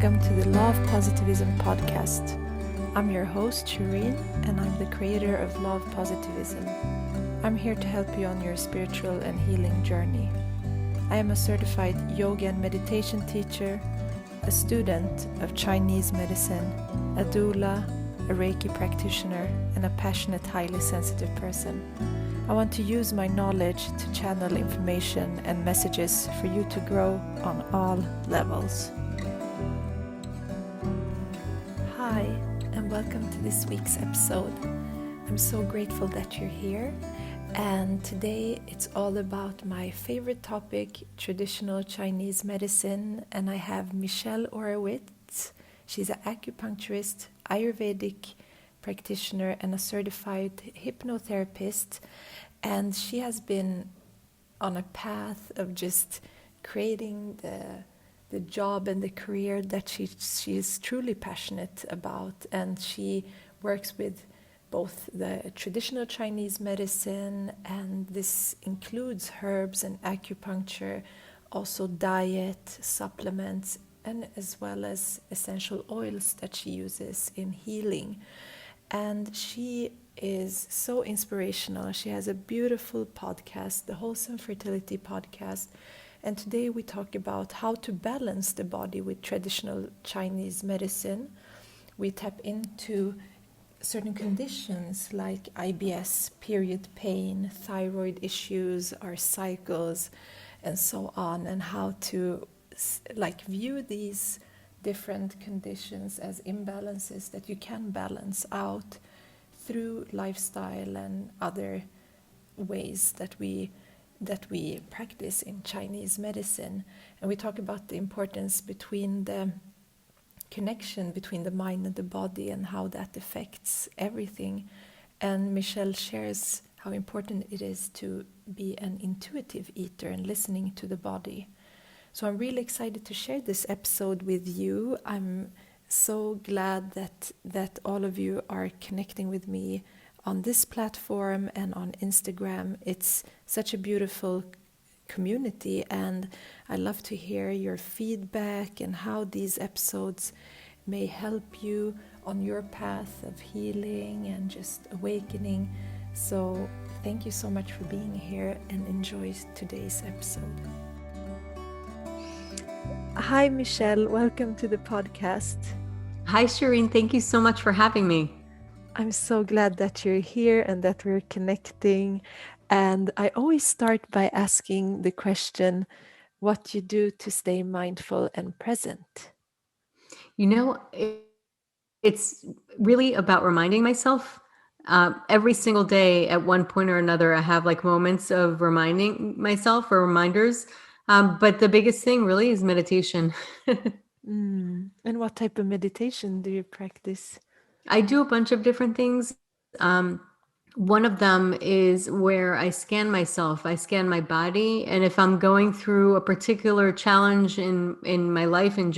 welcome to the Love Positivism podcast. I'm your host, Shireen, and I'm the creator of Love Positivism. I'm here to help you on your spiritual and healing journey. I am a certified yoga and meditation teacher, a student of Chinese medicine, a doula, a Reiki practitioner, and a passionate, highly sensitive person. I want to use my knowledge to channel information and messages for you to grow on all levels. Hi, and welcome to this week's episode. I'm so grateful that you're here, and today it's all about my favorite topic, traditional Chinese medicine, and I have Michelle Oravitz. She's an acupuncturist, ayurvedic practitioner, and a certified hypnotherapist, and she has been on a path of just creating the job and the career that she is truly passionate about, and she works with both the traditional Chinese medicine, and this includes herbs and acupuncture, also diet, supplements, and as well as essential oils that she uses in healing. And she is so inspirational. She has a beautiful podcast, the Wholesome Fertility podcast. And today we talk about how to balance the body with traditional Chinese medicine. We tap into certain conditions like IBS, period pain, thyroid issues, our cycles, and so on, and how to view these different conditions as imbalances that you can balance out through lifestyle and other ways that we practice in Chinese medicine. And we talk about the importance between the connection between the mind and the body and how that affects everything. And Michelle shares how important it is to be an intuitive eater and listening to the body. So I'm really excited to share this episode with you. I'm so glad that all of you are connecting with me on this platform and on Instagram. It's such a beautiful community, and I love to hear your feedback and how these episodes may help you on your path of healing and just awakening. So thank you so much for being here, and enjoy today's episode. Hi, Michelle. Welcome to the podcast. Hi, Shireen. Thank you so much for having me. I'm so glad that you're here and that we're connecting. And I always start by asking the question, what you do to stay mindful and present. It's really about reminding myself. Every single day at one point or another, I have moments of reminding myself or reminders. But the biggest thing really is meditation. And what type of meditation do you practice? I do a bunch of different things. One of them is where I scan myself. I scan my body. And if I'm going through a particular challenge in my life in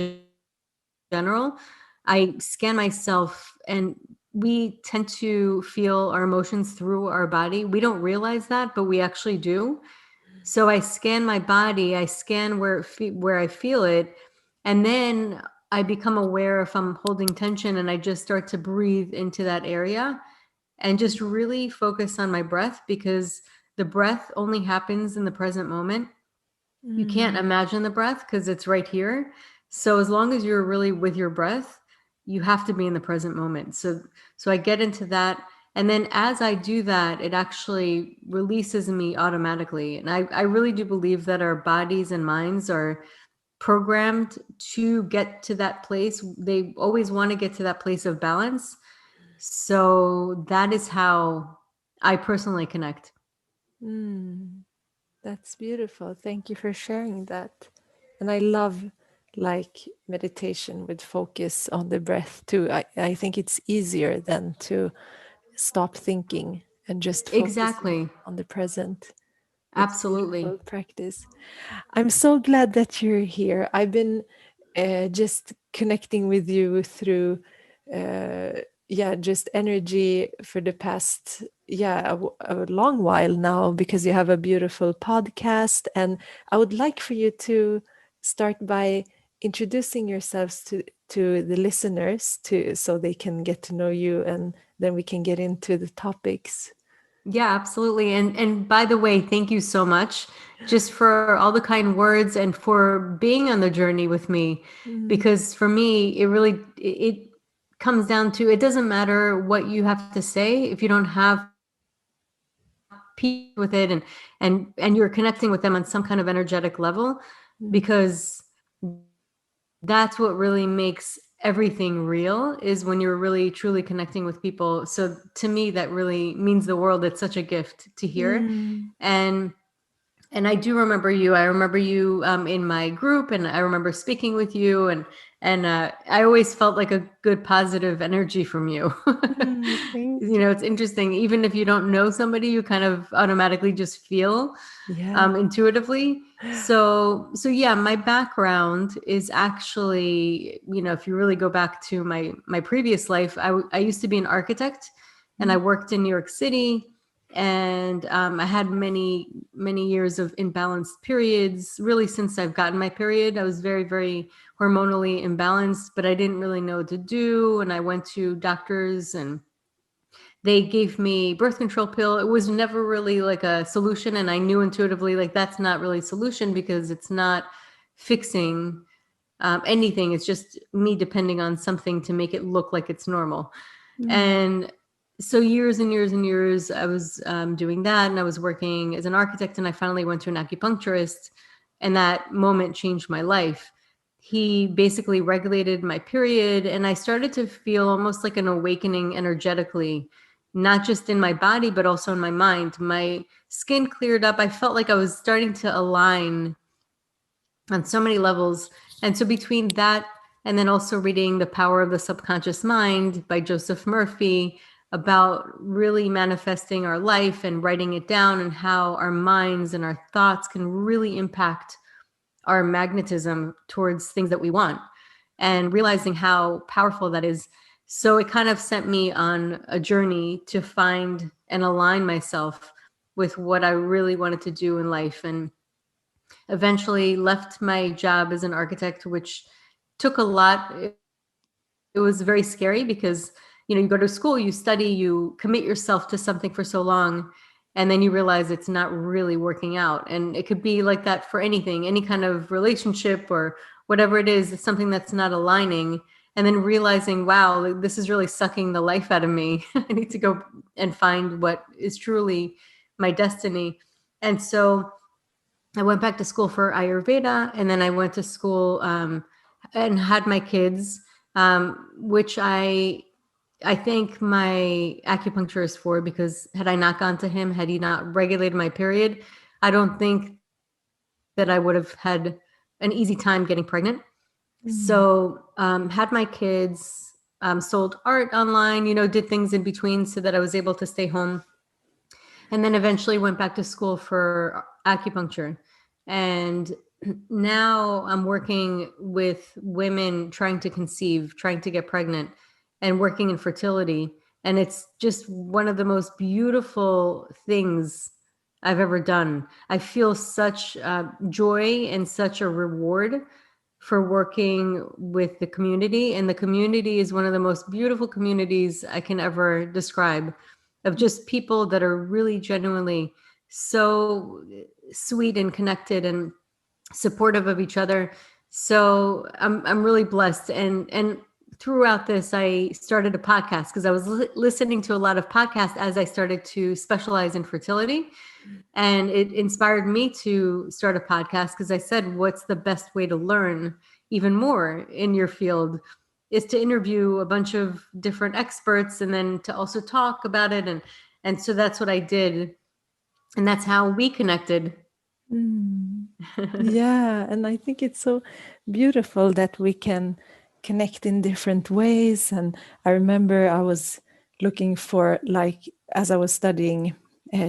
general, I scan myself, and we tend to feel our emotions through our body. We don't realize that, but we actually do. So I scan my body, I scan where I feel it, and then I become aware if I'm holding tension, and I just start to breathe into that area and just really focus on my breath, because the breath only happens in the present moment. You can't imagine the breath because it's right here. So as long as you're really with your breath, you have to be in the present moment. So I get into that. And then as I do that, it actually releases me automatically. And I really do believe that our bodies and minds are programmed to get to that place. They always want to get to that place of balance. So that is how I personally connect. That's beautiful. Thank you for sharing that. And I love meditation with focus on the breath too. I think it's easier than to stop thinking and just focus on the present. Absolutely. Practice. I'm so glad that you're here. I've been just connecting with you through just energy for the past a long while now, because you have a beautiful podcast, and I would like for you to start by introducing yourselves to the listeners so they can get to know you, and then we can get into the topics. Yeah, absolutely. And by the way, thank you so much just for all the kind words and for being on the journey with me. Because for me, it comes down to, it doesn't matter what you have to say if you don't have peace with it, and you're connecting with them on some kind of energetic level, because that's what really makes everything real, is when you're really truly connecting with people. So to me, that really means the world. It's such a gift to hear. And I do remember you. I remember you in my group, and I remember speaking with you, and I always felt like a good positive energy from you. Thank You know, it's interesting. Even if you don't know somebody, you kind of automatically just feel intuitively. So yeah, my background is actually, you know, if you really go back to my previous life, I used to be an architect, and I worked in New York City. And I had many years of imbalanced periods. Really, since I've gotten my period, I was very, very hormonally imbalanced, but I didn't really know what to do. And I went to doctors, and they gave me birth control pill. It was never really like a solution. And I knew intuitively, like, that's not really a solution, because it's not fixing anything. It's just me depending on something to make it look like it's normal. And so years and years and years, I was doing that, and I was working as an architect, and I finally went to an acupuncturist, and that moment changed my life. He basically regulated my period, and I started to feel almost like an awakening energetically, not just in my body, but also in my mind. My skin cleared up. I felt like I was starting to align on so many levels. And so between that, and then also reading The Power of the Subconscious Mind by Joseph Murphy, about really manifesting our life and writing it down, and how our minds and our thoughts can really impact our magnetism towards things that we want, and realizing how powerful that is. So it kind of sent me on a journey to find and align myself with what I really wanted to do in life. And eventually left my job as an architect, which took a lot. It was very scary, because, you know, you go to school, you study, you commit yourself to something for so long, and then you realize it's not really working out. And it could be like that for anything, any kind of relationship or whatever it is. It's something that's not aligning. And then realizing, wow, this is really sucking the life out of me. I need to go and find what is truly my destiny. And so I went back to school for Ayurveda, and then I went to school and had my kids, which I thank my acupuncturist for, because had I not gone to him, had he not regulated my period, I don't think that I would have had an easy time getting pregnant. So had my kids, sold art online, you know, did things in between so that I was able to stay home. And then eventually went back to school for acupuncture. And now I'm working with women trying to conceive, trying to get pregnant, and working in fertility. And it's just one of the most beautiful things I've ever done. I feel such joy and such a reward for working with the community. And the community is one of the most beautiful communities I can ever describe, of just people that are really genuinely so sweet and connected and supportive of each other. So I'm really blessed. And throughout this, I started a podcast, because I was listening to a lot of podcasts as I started to specialize in fertility. And it inspired me to start a podcast, because I said, what's the best way to learn even more in your field is to interview a bunch of different experts, and then to also talk about it. And so that's what I did. And that's how we connected. Yeah, and I think it's so beautiful that we can connect in different ways. And I remember I was looking for, like, as I was studying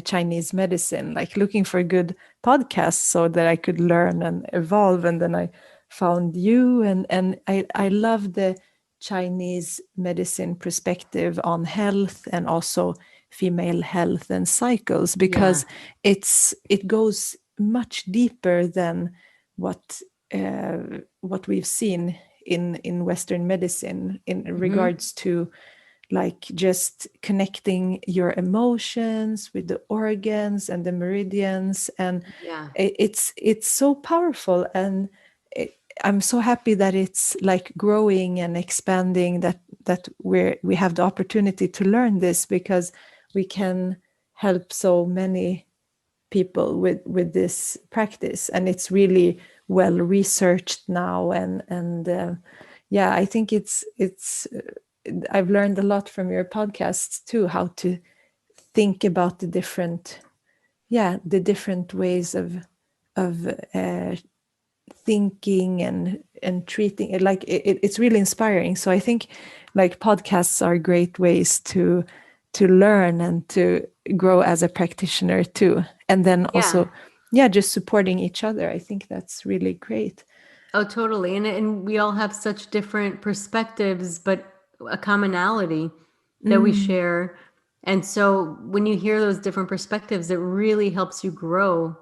Chinese medicine, like looking for good podcasts so that I could learn and evolve. And then I found you, and I love the Chinese medicine perspective on health, and also female health and cycles, because it goes much deeper than what we've seen in Western medicine in Mm-hmm. regards to like just connecting your emotions with the organs and the meridians, and Yeah. it's so powerful. And I'm so happy that it's like growing and expanding, that we have the opportunity to learn this, because we can help so many people with this practice, and it's really well researched now. And yeah, I think it's I've learned a lot from your podcasts too, how to think about the different, yeah, the different ways of thinking and treating it. Like it's really inspiring. So I think like podcasts are great ways to learn and to grow as a practitioner too. And then Yeah. also, yeah, just supporting each other. I think that's really great. Oh, totally. And we all have such different perspectives, but a commonality that we Mm, share. And so when you hear those different perspectives, it really helps you grow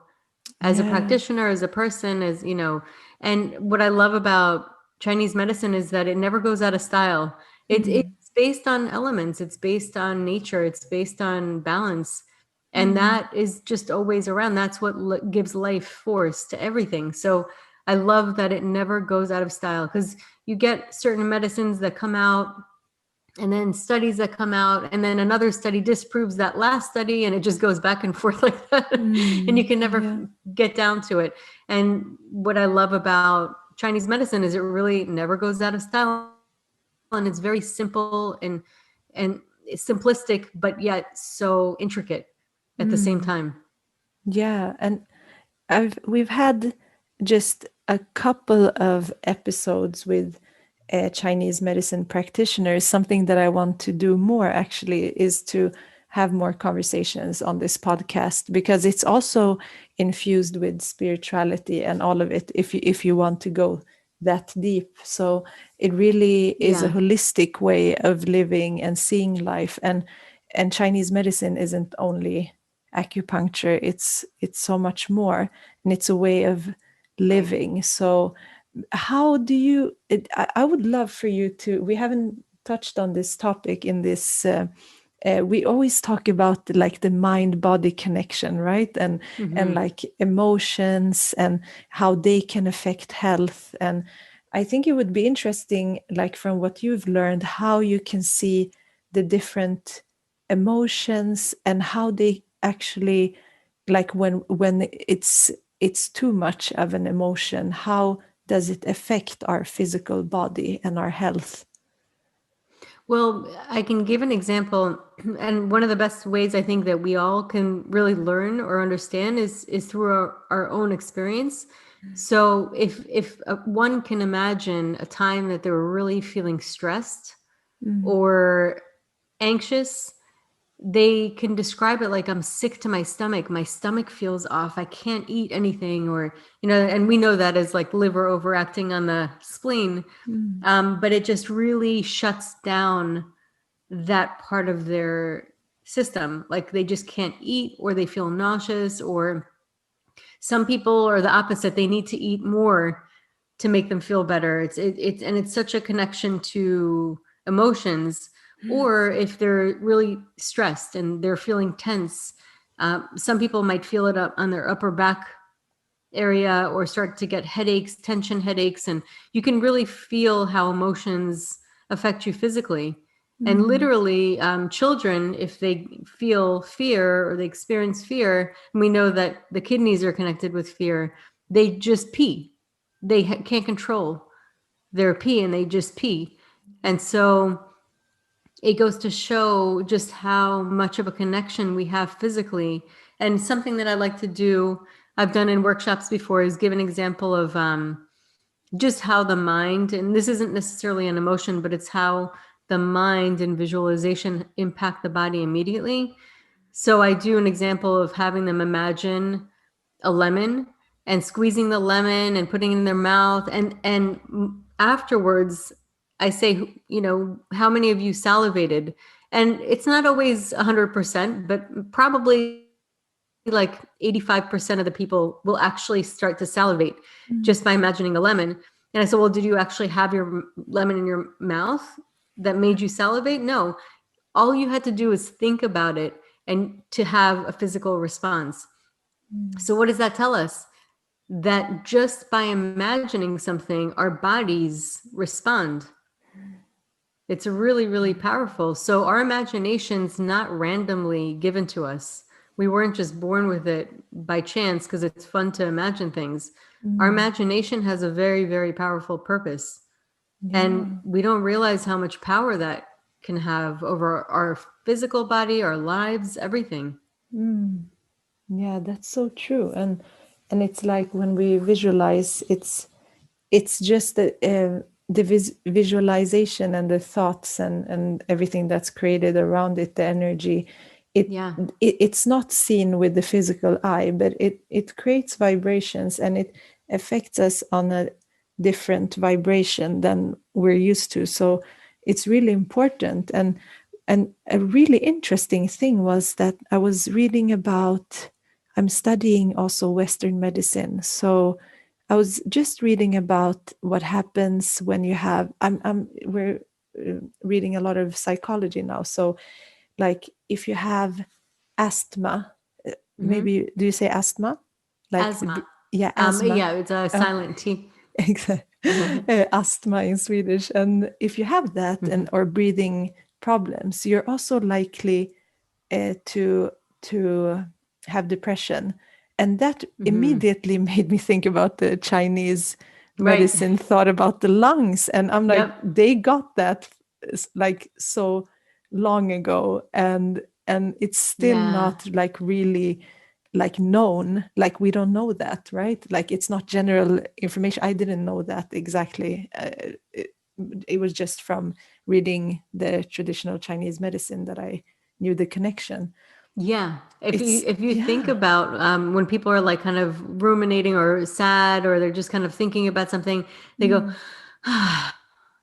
as a yeah. practitioner, as a person, as you know. And what I love about Chinese medicine is that it never goes out of style. Mm, It's based on elements, it's based on nature, it's based on balance. And mm, that is just always around. That's what gives life force to everything. So I love that it never goes out of style, because you get certain medicines that come out and then studies that come out, and then another study disproves that last study, and it just goes back and forth like that. And you can never yeah. get down to it. And what I love about Chinese medicine is it really never goes out of style, and it's very simple and simplistic, but yet so intricate at the same Mm, time. yeah. And we've had just a couple of episodes with Chinese medicine practitioners. Something that I want to do more actually is to have more conversations on this podcast, because it's also infused with spirituality and all of it, if you want to go that deep. So it really is a Yeah. holistic way of living and seeing life. And Chinese medicine isn't only acupuncture, it's so much more, and it's a way of Right. living. So how do you I would love for you to, we haven't touched on this topic in this we always talk about like the mind body connection, right? And Mm-hmm. like emotions and how they can affect health. And I think it would be interesting, like from what you've learned, how you can see the different emotions and how they actually, like when it's too much of an emotion, how does it affect our physical body and our health? Well, I can give an example, and one of the best ways I think that we all can really learn or understand is through our own experience. So if one can imagine a time that they were really feeling stressed Mm, or anxious, they can describe it like, I'm sick to my stomach feels off, I can't eat anything, or and we know that as like liver overacting on the spleen. mm, But it just really shuts down that part of their system. Like they just can't eat, or they feel nauseous, or some people are the opposite. They need to eat more to make them feel better. And it's such a connection to emotions. Or if they're really stressed and they're feeling tense, some people might feel it up on their upper back area, or start to get headaches, tension headaches. And you can really feel how emotions affect you physically. And mm, literally, children, if they feel fear or they experience fear, and we know that the kidneys are connected with fear, they just pee. They can't control their pee, and they just pee. And so it goes to show just how much of a connection we have physically. And something that I like to do, I've done in workshops before, is give an example of just how the mind, and this isn't necessarily an emotion, but it's how the mind and visualization impact the body immediately. So I do an example of having them imagine a lemon and squeezing the lemon and putting it in their mouth, and afterwards I say, how many of you salivated? And it's not always 100%, but probably like 85% of the people will actually start to salivate mm, just by imagining a lemon. And I said, well, did you actually have your lemon in your mouth that made you salivate? No. All you had to do is think about it and to have a physical response. So what does that tell us? That just by imagining something, our bodies respond. It's really, really powerful. So our imagination's not randomly given to us. We weren't just born with it by chance because it's fun to imagine things. Our Mm. imagination has a very, very powerful purpose. And Yeah. we don't realize how much power that can have over our physical body, our lives, everything. Mm. Yeah, that's so true. And it's like when we visualize, it's just the visualization and the thoughts and everything that's created around it, the energy. It, Yeah. it's not seen with the physical eye, but it creates vibrations, and it affects us on a different vibration than we're used to. So it's really important. And a really interesting thing was that I was reading about, I'm studying also Western medicine. So I was just reading about what happens when you have, we're reading a lot of psychology now. So, like, if you have asthma, maybe, do you say asthma? Like, Asthma. yeah, asthma. Yeah, it's a silent T. Exactly. Asthma in Swedish. And if you have that and or breathing problems, you're also likely to have depression. And that immediately made me think about the Chinese Right. medicine, thought about the lungs. And I'm like, Yep. they got that like so long ago, and it's still Yeah. not like really like known, like we don't know that, right? Like it's not general information. I didn't know that exactly. It was just from reading the traditional Chinese medicine that I knew the connection. Yeah. It's, If you think yeah. about when people are like kind of ruminating or sad or they're just kind of thinking about something, they go, Mm,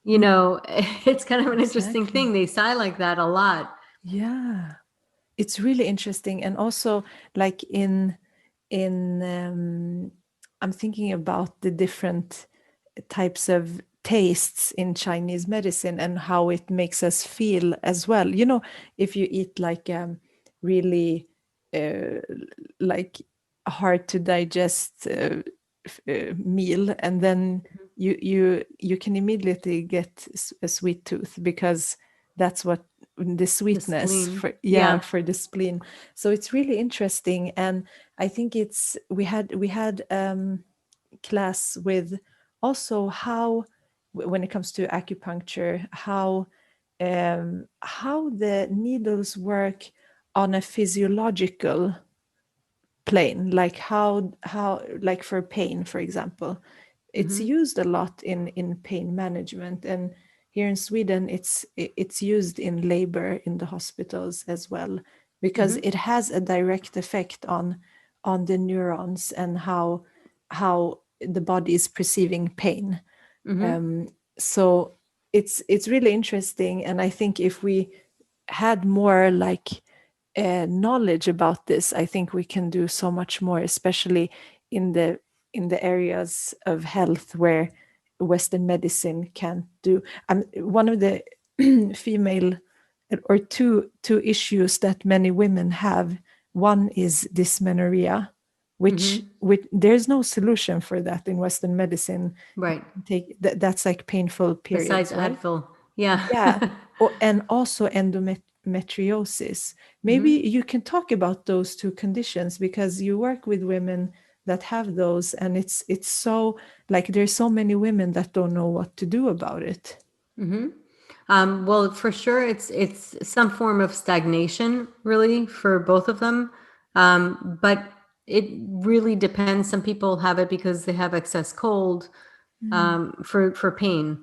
you know, it's kind of an interesting exactly. thing. They sigh like that a lot. Yeah, it's really interesting. And also, like in I'm thinking about the different types of tastes in Chinese medicine and how it makes us feel as well. You know, if you eat like really uh, like hard to digest meal, and then you can immediately get a sweet tooth, because that's what the The sweetness spleen. for, yeah, Yeah. for the spleen. So it's really interesting. And I think it's, we had class with also how, when it comes to acupuncture, how the needles work on a physiological plane, like how like for pain, for example. It's Hmm. used a lot in pain management, and here in Sweden it's used in labor in the hospitals as well, because Hmm. it has a direct effect on the neurons and how the body is perceiving pain. Hmm. um, so it's really interesting. And I think if we had more like knowledge about this, I think we can do so much more, especially in the areas of health where Western medicine can't do. One of the female, or two issues that many women have. One is dysmenorrhea, which Hmm. there's no solution for that in Western medicine. Right. That's like painful Besides periods, right? Advil. Yeah. Yeah. And also endometriosis. Maybe Hmm. you can talk about those two conditions, because you work with women that have those, and it's so, like, there's so many women that don't know what to do about it. Hmm. Well, for sure, it's some form of stagnation, really, for both of them. But it really depends. Some people have it because they have excess cold Mm. for pain,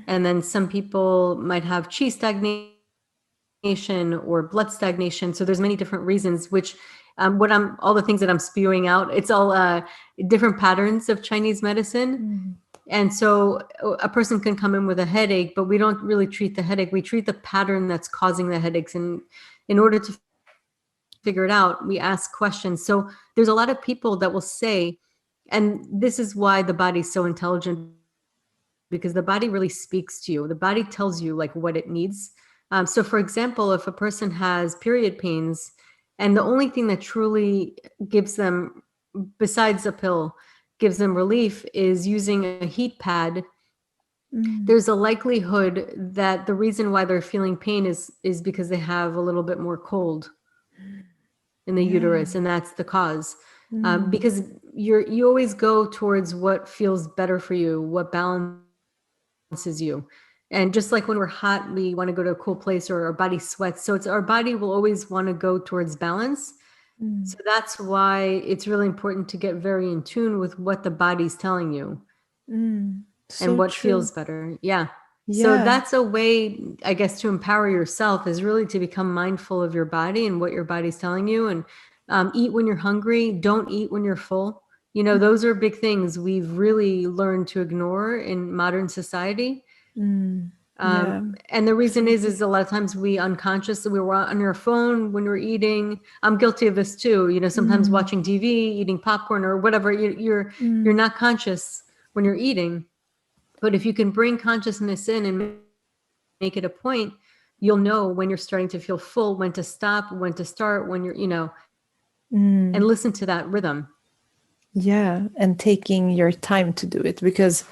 and then some people might have chi stagnation or blood stagnation. So there's many different reasons. Which what I'm all the things that I'm spewing out, it's all different patterns of Chinese medicine. Mm. And so a person can come in with a headache, but we don't really treat the headache. We treat the pattern that's causing the headaches. And in order to figure it out, we ask questions. So there's a lot of people that will say, and this is why the body's so intelligent, because because the body really speaks to you. The body tells you like what it needs. So for example, if a person has period pains and the only thing that truly gives them, besides a pill, gives them relief is using a heat pad, Mm. there's a likelihood that the reason why they're feeling pain is because they have a little bit more cold in the Yeah. uterus, and that's the cause. Mm. Because you always go towards what feels better for you, what balances you. And just like when we're hot, we want to go to a cool place, or our body sweats. So it's our body will always want to go towards balance. So Mm. that's why it's really important to get very in tune with what the body's telling you Mm. and So what feels true. better. Yeah. So Yeah. that's a way, I guess, to empower yourself, is really to become mindful of your body and what your body's telling you. And eat when you're hungry. Don't eat when you're full. Those are big things we've really learned to ignore in modern society. Mm. Yeah. And the reason is Definitely. a lot of times we were on our phone when we're eating. I'm guilty of this too. Sometimes Mm. watching TV, eating popcorn or whatever. You're Mm. not conscious when you're eating. But if you can bring consciousness in and make it a point, you'll know when you're starting to feel full, when to stop, when to start, when and listen Mm. to that rhythm. Yeah, and taking your time to do it, because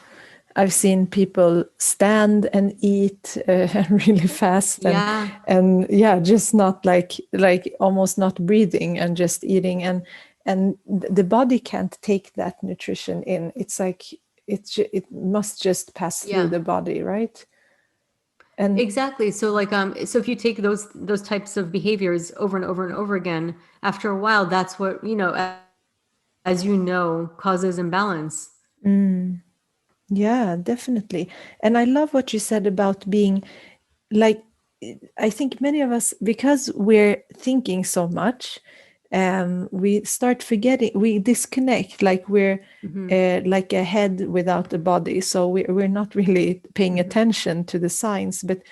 I've seen people stand and eat really fast, Yeah, and yeah, just not like almost not breathing and just eating, and the body can't take that nutrition in. It's like it must just pass through yeah. the body, right? And Exactly. So so if you take those types of behaviors over and over and over again, after a while, that's what, as you know, causes imbalance. mm, yeah, definitely. And I love what you said about being like, I think many of us, because we're thinking so much, we start forgetting, we disconnect, like we're Hmm. like a head without a body. So we're not really paying Hmm. attention to the signs. But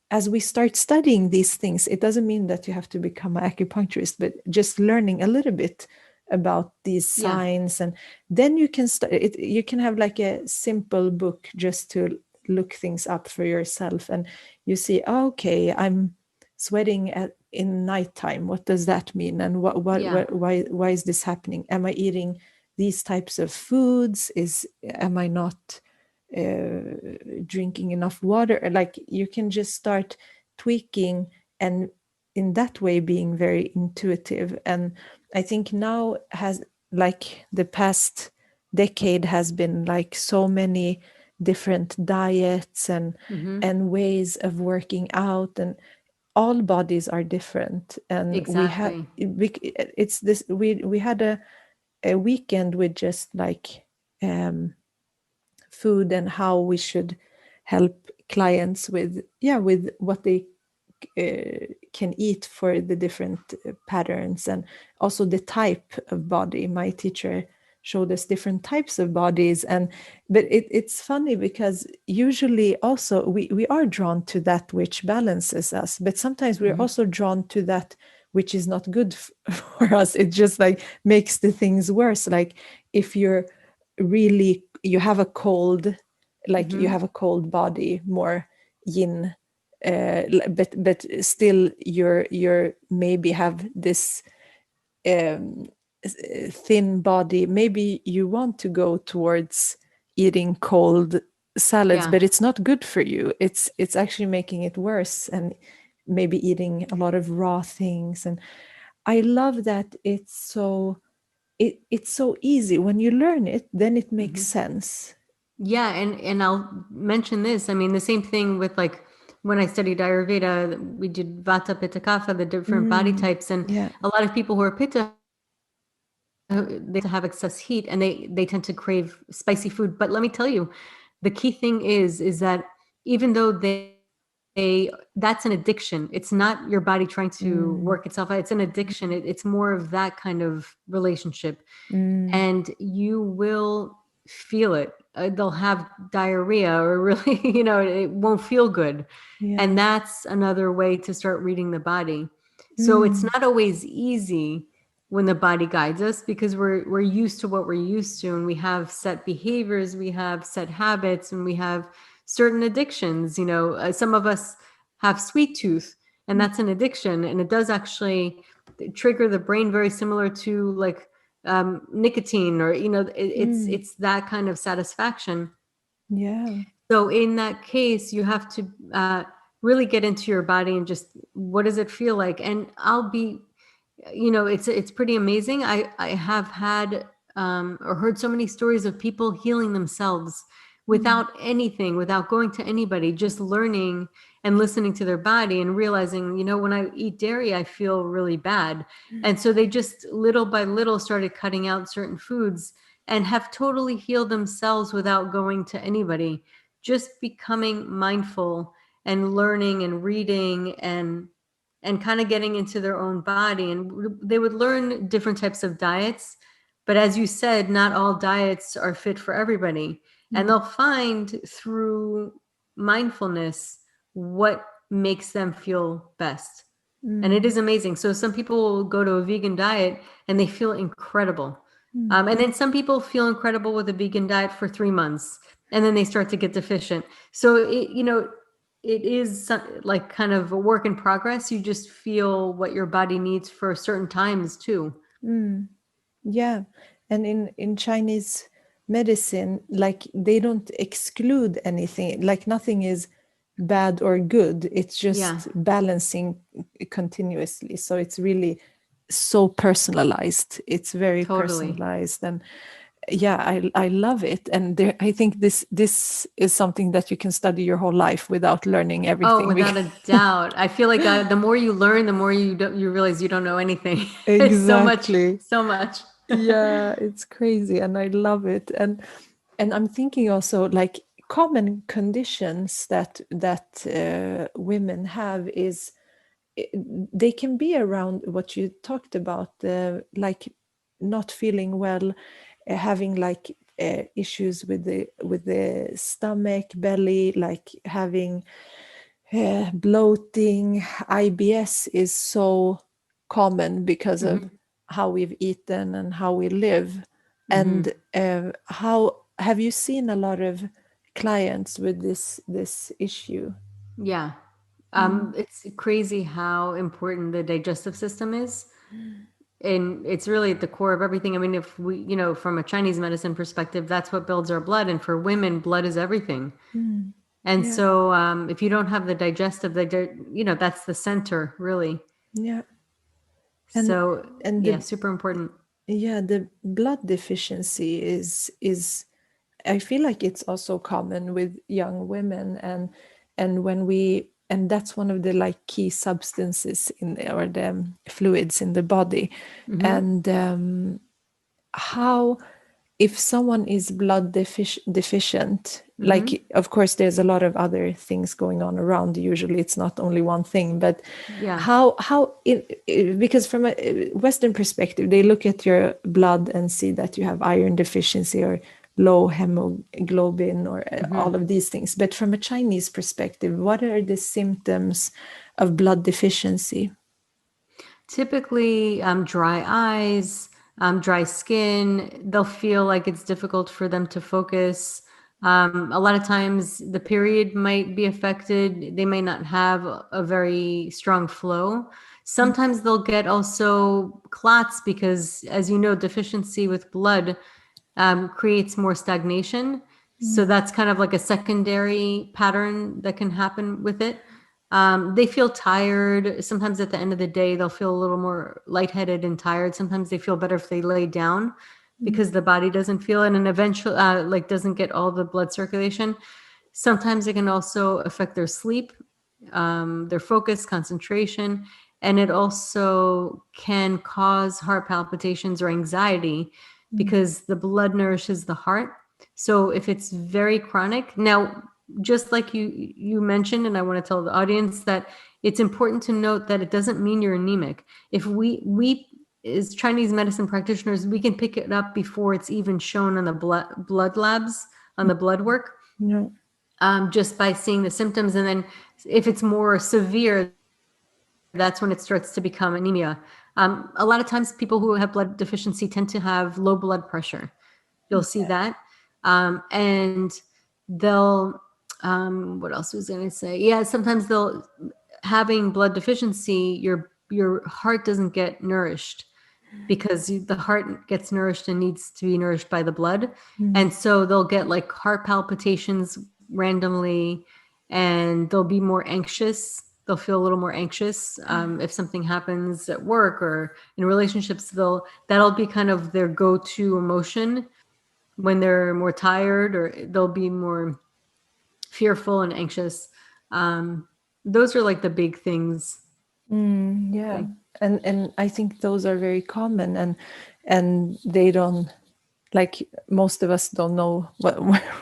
as we start studying these things, it doesn't mean that you have to become an acupuncturist, but just learning a little bit about these Yeah. signs, and then you can start it. You can have like a simple book just to look things up for yourself, and you see, oh, okay, I'm sweating in nighttime. What does that mean? And Yeah. why is this happening? Am I eating these types of foods? Am I not drinking enough water? Like, you can just start tweaking, and in that way being very intuitive. And I think now has, like, the past decade has been like so many different diets Hmm. and ways of working out, and all bodies are different. And we have Exactly. it's this we had a weekend with just like um food, and how we should help clients with, yeah, with what they can eat for the different patterns, and also the type of body. My teacher showed us different types of bodies, and but it's funny because usually also we are drawn to that which balances us, but sometimes we're Hmm. also drawn to that which is not good for us. It just like makes the things worse. Like, if you're really, you have a cold, like you Hmm. have a cold body, more yin, but still you're maybe have this um, thin body. Maybe you want to go towards eating cold salads, Yeah. but it's not good for you. It's actually making it worse, and maybe eating a lot of raw things. And I love that it's so easy when you learn it, then it makes Hmm. sense. Yeah, and I'll mention this. I mean, the same thing with like when I studied Ayurveda, we did Vata, Pitta, Kapha, the different body Mm, types, and yeah. a lot of people who are Pitta, they have excess heat and they tend to crave spicy food. But let me tell you, the key thing is that even though that's an addiction, it's not your body trying to work Mm, itself out. It's an addiction. It's more of that kind of relationship, mm, and you will feel it. They'll have diarrhea or really, it won't feel good. And yeah. that's another way to start reading the body. So it's Mm, not always easy, when the body guides us, because we're used to what we're used to, and we have set behaviors, we have set habits, and we have certain addictions. Some of us have sweet tooth, and that's an addiction, and it does actually trigger the brain very similar to like nicotine, or it's that kind of satisfaction. Yeah. So in that case, you have to really get into your body and just, what does it feel like? And it's pretty amazing. I have had or heard so many stories of people healing themselves without anything, without going to anybody, just learning and listening to their body and realizing, when I eat dairy, I feel really bad. And so they just little by little started cutting out certain foods and have totally healed themselves without going to anybody, just becoming mindful and learning and reading and kind of getting into their own body. And they would learn different types of diets. But as you said, not all diets are fit for everybody. And they'll find through mindfulness what makes them feel best. And it is amazing. So some people will go to a vegan diet and they feel incredible. And then some people feel incredible with a vegan diet for 3 months, and then they start to get deficient. So it is like kind of a work in progress. You just feel what your body needs for certain times too. Yeah. And in Chinese medicine, like they don't exclude anything, like nothing is bad or good. It's just balancing continuously. So it's really so personalized. It's very Totally. personalized. And yeah, I love it. And I think this is something that you can study your whole life without learning everything. Oh, without a doubt. I feel like the more you learn, the more you realize you don't know anything. It's so much. Yeah, it's crazy, and I love it. And I'm thinking also like common conditions that women have is they can be around what you talked about, like not feeling well, having like issues with the stomach, belly, like having bloating. IBS is so common because of how we've eaten and how we live. And how have you seen a lot of clients with this issue? Yeah. It's crazy how important the digestive system is. And it's really at the core of everything. I mean, if we, from a Chinese medicine perspective, that's what builds our blood. And for women, blood is everything. And Yeah. so if you don't have the digestive, that's the center, really. Yeah. So, And yeah, super important. yeah, the blood deficiency is I feel like it's also common with young women, and when we and that's one of the like key substances or the fluids in the body. And how, if someone is blood deficient, like of course there's a lot of other things going on around, usually it's not only one thing, but Yeah. because from a Western perspective they look at your blood and see that you have iron deficiency or low hemoglobin or all of these things, but from a Chinese perspective, what are the symptoms of blood deficiency? Typically, dry eyes, dry skin. They'll feel like it's difficult for them to focus. A lot of times the period might be affected. They may not have a very strong flow. Sometimes they'll get also clots because, as you know, deficiency with blood creates more stagnation. So that's kind of like a secondary pattern that can happen with it. They feel tired. Sometimes at the end of the day, they'll feel a little more lightheaded and tired. Sometimes they feel better if they lay down because the body doesn't feel it and eventually like doesn't get all the blood circulation. Sometimes it can also affect their sleep, their focus, concentration, and it also can cause heart palpitations or anxiety because the blood nourishes the heart. So if it's very chronic, now, just like you mentioned, and I want to tell the audience that it's important to note that it doesn't mean you're anemic. If we as Chinese medicine practitioners, we can pick it up before it's even shown on the blood labs, on the blood work, No. just by seeing the symptoms. And then if it's more severe, that's when it starts to become anemia. A lot of times people who have blood deficiency tend to have low blood pressure. You'll see that. And they'll, what else was I going to say? Yeah, sometimes having blood deficiency, your heart doesn't get nourished because the heart gets nourished and needs to be nourished by the blood. And so they'll get like heart palpitations randomly, and they'll be more anxious. They'll feel a little more anxious if something happens at work or in relationships. That'll be kind of their go-to emotion when they're more tired, or they'll be more fearful and anxious. Those are like the big things. Yeah, and I think those are very common, and they don't, like, most of us don't know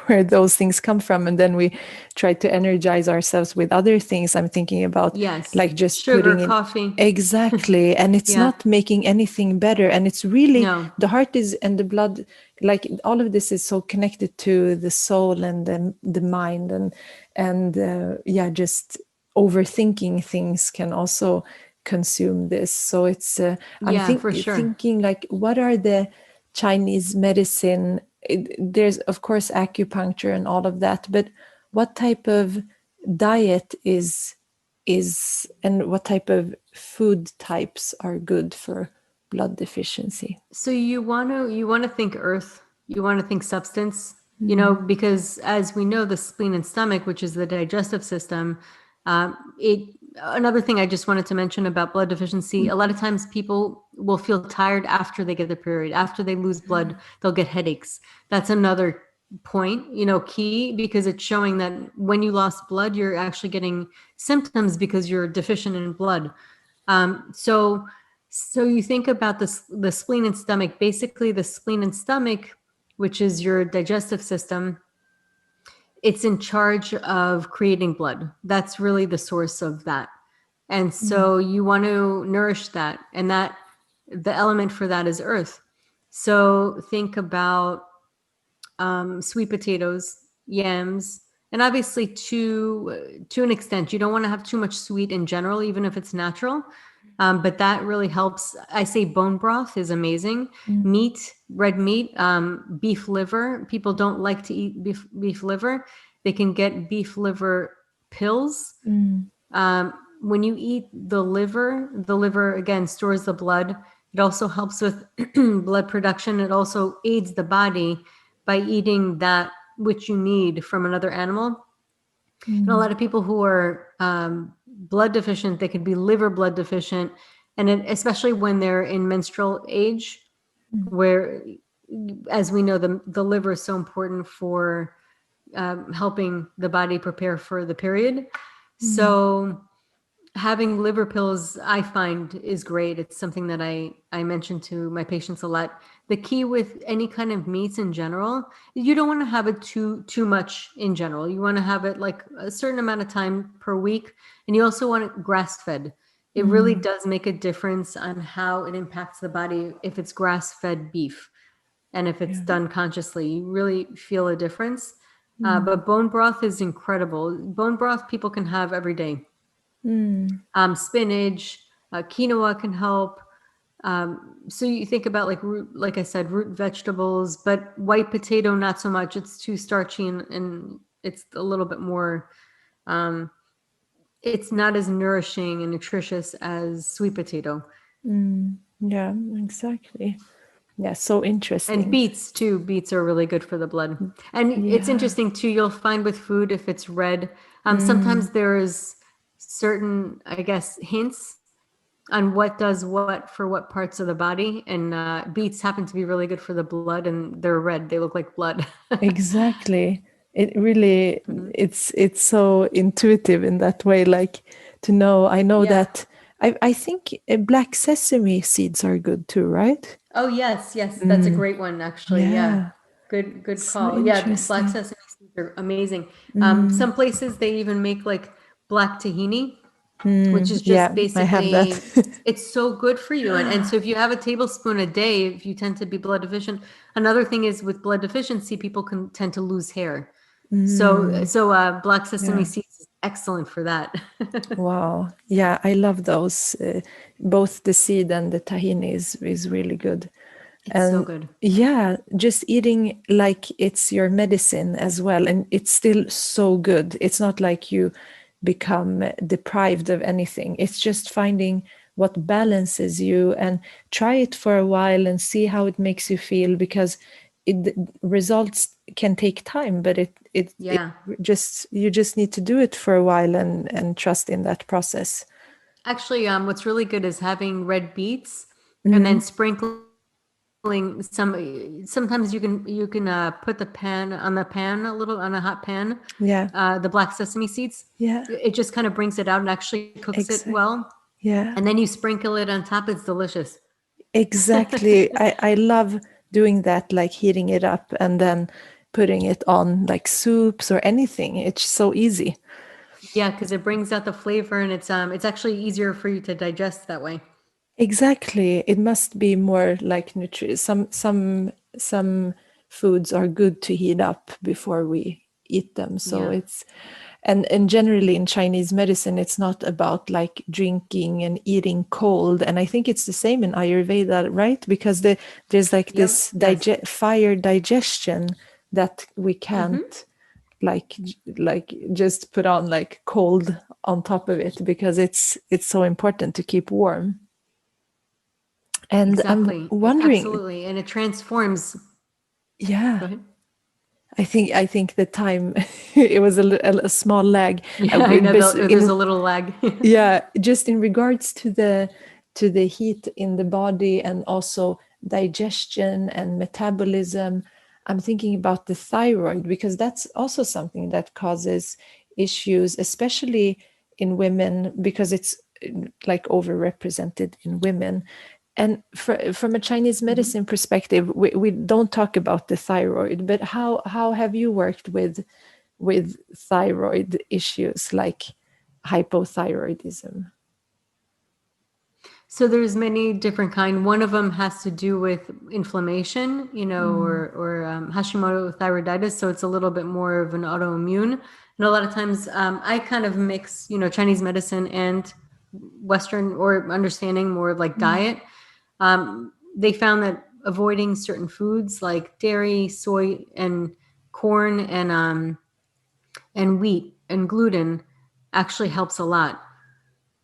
where those things come from, and then we try to energize ourselves with other things. I'm thinking about, Yes, like, just sugar, putting in coffee. exactly, and it's Yeah. not making anything better. And it's really No. the heart is, and the blood, like, all of this is so connected to the soul and the mind, and yeah, just overthinking things can also consume this. So it's I'm For sure. thinking, like, what are the Chinese medicine? There's of course acupuncture and all of that, but what type of diet is and what type of food types are good for blood deficiency? So you want to think earth, you want to think substance, because as we know, the spleen and stomach, which is the digestive system, another thing I just wanted to mention about blood deficiency, a lot of times people will feel tired after they get their period. After they lose blood, they'll get headaches. That's another point, key, because it's showing that when you lost blood, you're actually getting symptoms because you're deficient in blood. So you think about the spleen and stomach. Basically, the spleen and stomach, which is your digestive system, it's in charge of creating blood. That's really the source of that. And so you want to nourish that. And the element for that is earth. So think about sweet potatoes, yams, and obviously to an extent, you don't want to have too much sweet in general, even if it's natural. But that really helps. I say bone broth is amazing. Meat, red meat, beef liver. People don't like to eat beef liver. They can get beef liver pills. When you eat the liver again stores the blood. It also helps with blood production. It also aids the body by eating that which you need from another animal. And a lot of people who are blood deficient, they could be liver blood deficient, and especially when they're in menstrual age, where, as we know, the liver is so important for helping the body prepare for the period. So having liver pills, I find, is great. It's something that I mention to my patients a lot. The key with any kind of meats in general, you don't want to have it too much in general. You want to have it like a certain amount of time per week. And you also want it grass-fed. It really does make a difference on how it impacts the body if it's grass-fed beef. And if it's done consciously, you really feel a difference. But bone broth is incredible. Bone broth people can have every day. Spinach, quinoa can help. So you think about like I said, root vegetables, but white potato, not so much. It's too starchy and it's a little bit more, it's not as nourishing and nutritious as sweet potato. Yeah, exactly. Yeah, so interesting. And beets too. Beets are really good for the blood. And it's interesting too, you'll find with food, if it's red, sometimes there's certain, I guess, hints on what does what for what parts of the body. And beets happen to be really good for the blood, and they're red. They look like blood. Exactly. It really, it's so intuitive in that way, like, to know. I know that I think black sesame seeds are good too, right? Oh, yes. That's a great one, actually. Yeah. Good So call. Yeah. interesting. Black sesame seeds are amazing. Some places they even make like black tahini, which is Yeah, just I have basically, that. it's so good for you. And so if you have a tablespoon a day, if you tend to be blood deficient, another thing is with blood deficiency, people can tend to lose hair. So black sesame seeds is excellent for that. Wow. Yeah, I love those. Both the seed and the tahini is really good. It's so And good. yeah, just eating like it's your medicine as well. And it's still so good. It's not like you become deprived of anything. It's just finding what balances you and try it for a while and see how it makes you feel, because it results can take time, but it Yeah. just, you just need to do it for a while and trust in that process. Actually, what's really good is having red beets and then Mm, sprinkling some. Sometimes you can put the pan on the pan a little on a hot pan, yeah, the black sesame seeds. yeah, It just kind of brings it out and actually cooks it exactly. well. Yeah, And then you sprinkle it on top. It's delicious. exactly. I love doing that, like heating it up and then putting it on like soups or anything. It's so easy. Yeah, because it brings out the flavor and it's actually easier for you to digest that way. Exactly. It must be more like some foods are good to heat up before we eat them. So Yeah. it's, and generally in Chinese medicine, it's not about like drinking and eating cold. And I think it's the same in Ayurveda, right? Because there's like Yep. this Yes. fire digestion that we Hmm. can't like just put on like cold on top of it, because it's so important to keep warm. And I'm Exactly. wondering, Absolutely. And it transforms. yeah, Go ahead. I think the time it was a small lag. Yeah, I know there's In, a little lag. yeah, just in regards to the heat in the body and also digestion and metabolism, I'm thinking about the thyroid, because that's also something that causes issues, especially in women, because it's like overrepresented in women. And from a Chinese Mhm. medicine perspective, we don't talk about the thyroid, but how have you worked with thyroid issues like hypothyroidism? So there's many different kind. One of them has to do with inflammation, Mm, or Hashimoto thyroiditis. So it's a little bit more of an autoimmune. And a lot of times, I kind of mix, Chinese medicine and Western or understanding more like mm, diet. They found that avoiding certain foods like dairy, soy, and corn, and wheat and gluten actually helps a lot.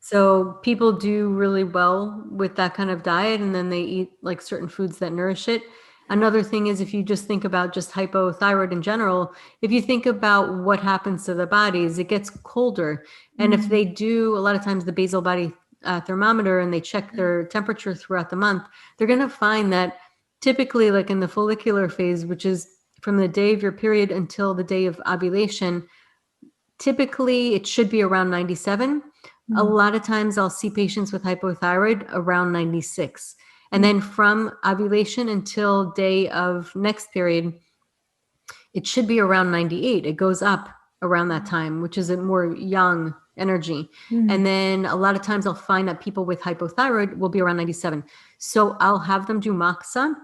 So people do really well with that kind of diet, and then they eat like certain foods that nourish it. Another thing is if you just think about just hypothyroid in general, if you think about what happens to the bodies, it gets colder. And if mm, they do a lot of times the basal body thermometer and they check their temperature throughout the month, they're going to find that typically, like in the follicular phase, which is from the day of your period until the day of ovulation, typically it should be around 97. A mm, lot of times I'll see patients with hypothyroid around 96. And mm, then from ovulation until day of next period, it should be around 98. It goes up around that time, which is a more young energy. mm, And then a lot of times I'll find that people with hypothyroid will be around 97. So I'll have them do maksa,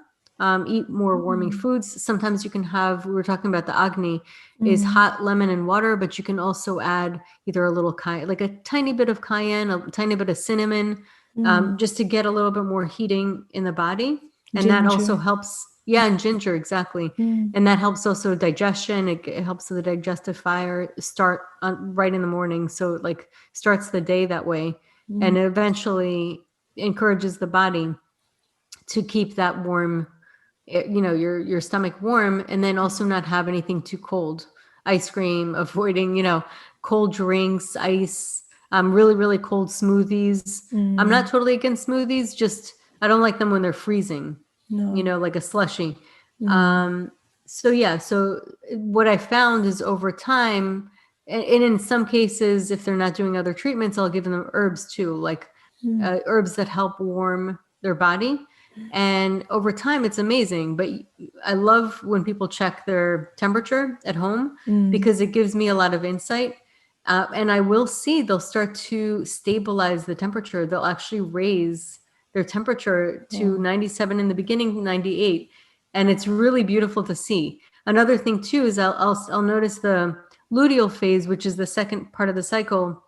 eat more warming mm, foods. Sometimes you can have, we were talking about the agni, is mm, hot lemon and water, but you can also add either a little like a tiny bit of cayenne, a tiny bit of cinnamon, mm. just to get a little bit more heating in the body. And that also Ginger. helps. Yeah, and ginger, exactly. Mm, And that helps also digestion. It helps the digestive fire start right in the morning. So it like starts the day that way, and mm, it eventually encourages the body to keep that warm, your stomach warm, and then also not have anything too cold. Ice cream, avoiding, cold drinks, ice, really, really cold smoothies. I'm not mm. totally against smoothies, just I don't like them when they're freezing, No. like a slushy. Mm, Um, so yeah, so what I found is over time, and in some cases, if they're not doing other treatments, I'll give them herbs too, like mm, herbs that help warm their body. And over time, it's amazing. But I love when people check their temperature at home mm. because it gives me a lot of insight. And I will see they'll start to stabilize the temperature. They'll actually raise their temperature to Wow. 97 in the beginning, 98. And it's really beautiful to see. Another thing too is I'll notice the luteal phase, which is the second part of the cycle,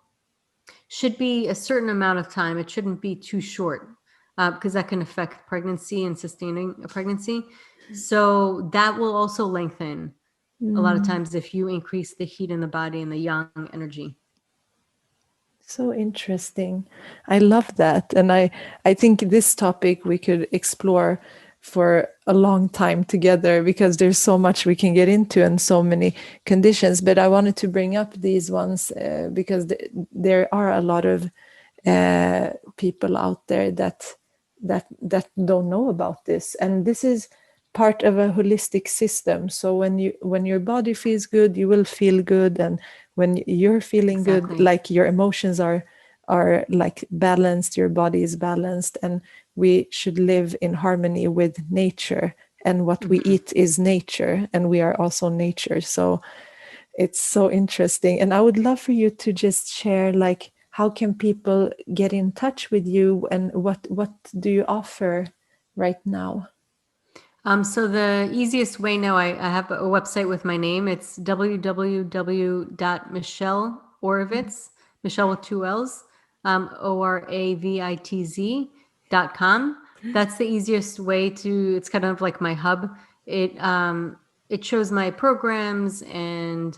should be a certain amount of time. It shouldn't be too short, because that can affect pregnancy and sustaining a pregnancy. So that will also lengthen a lot of times if you increase the heat in the body and the yang energy. So interesting. I love that. And I think this topic we could explore for a long time together, because there's so much we can get into and so many conditions. But I wanted to bring up these ones because there are a lot of people out there that don't know about this. And this is part of a holistic system. So when your body feels good, you will feel good, and when you're feeling Exactly. good, like your emotions are like balanced, your body is balanced, and we should live in harmony with nature, and what we eat is nature, and we are also nature. So it's so interesting, and I would love for you to just share, like, how can people get in touch with you, and what do you offer right now? So the easiest way now, I have a website with my name. It's www.michelle.oravitz, Michelle with two L's, ORAVITZ.com. That's the easiest way to, it's kind of like my hub. It shows my programs and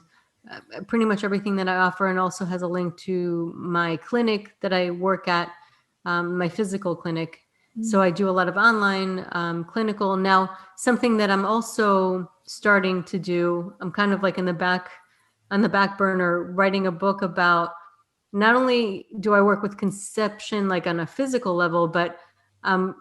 pretty much everything that I offer, and also has a link to my clinic that I work at, my physical clinic. So I do a lot of online clinical. Now, something that I'm also starting to do, I'm kind of like on the back burner, writing a book about, not only do I work with conception like on a physical level, but I'm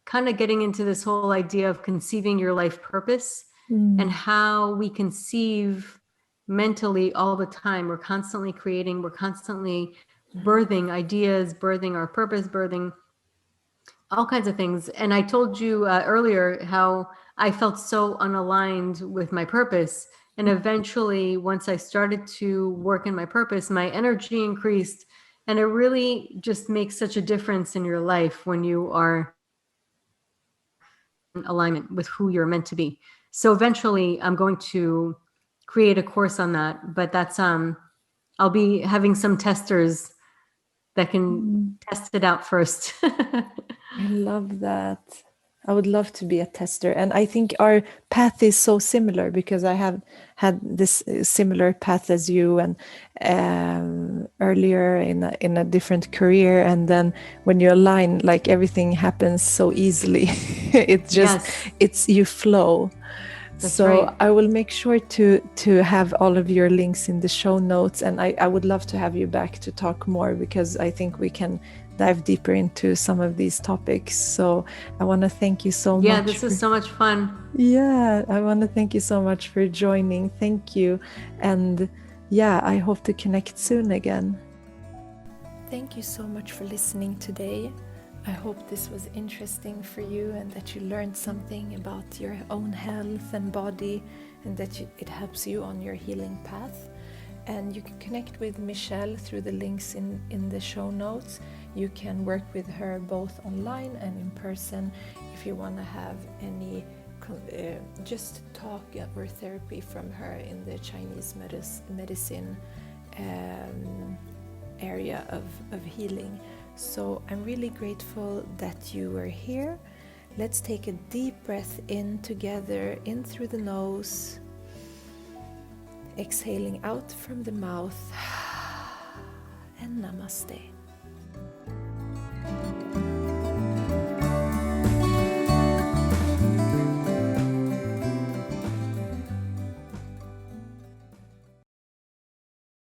kind of getting into this whole idea of conceiving your life purpose and how we conceive mentally all the time. We're constantly creating, we're constantly birthing ideas, birthing our purpose, birthing all kinds of things. And I told you earlier how I felt so unaligned with my purpose. And eventually, once I started to work in my purpose, my energy increased. And it really just makes such a difference in your life when you are in alignment with who you're meant to be. So eventually, I'm going to create a course on that. But that's I'll be having some testers that can test it out first. I love that. I would love to be a tester. And I think our path is so similar, because I have had this similar path as you, and earlier in a different career. And then when you align, like, everything happens so easily. It's just, Yes. you flow. That's So right. I will make sure to have all of your links in the show notes, and I would love to have you back to talk more, because I think we can dive deeper into some of these topics. So I want to thank you so much. Yeah, this is so much fun. Yeah, I want to thank you so much for joining. Thank you. And yeah, I hope to connect soon again. Thank you so much for listening today. I hope this was interesting for you, and that you learned something about your own health and body, and that it helps you on your healing path. And you can connect with Michelle through the links in the show notes. You can work with her both online and in person if you want to have any just talk or therapy from her in the Chinese medicine area of healing. So I'm really grateful that you were here. Let's take a deep breath in together, in through the nose, exhaling out from the mouth, and namaste.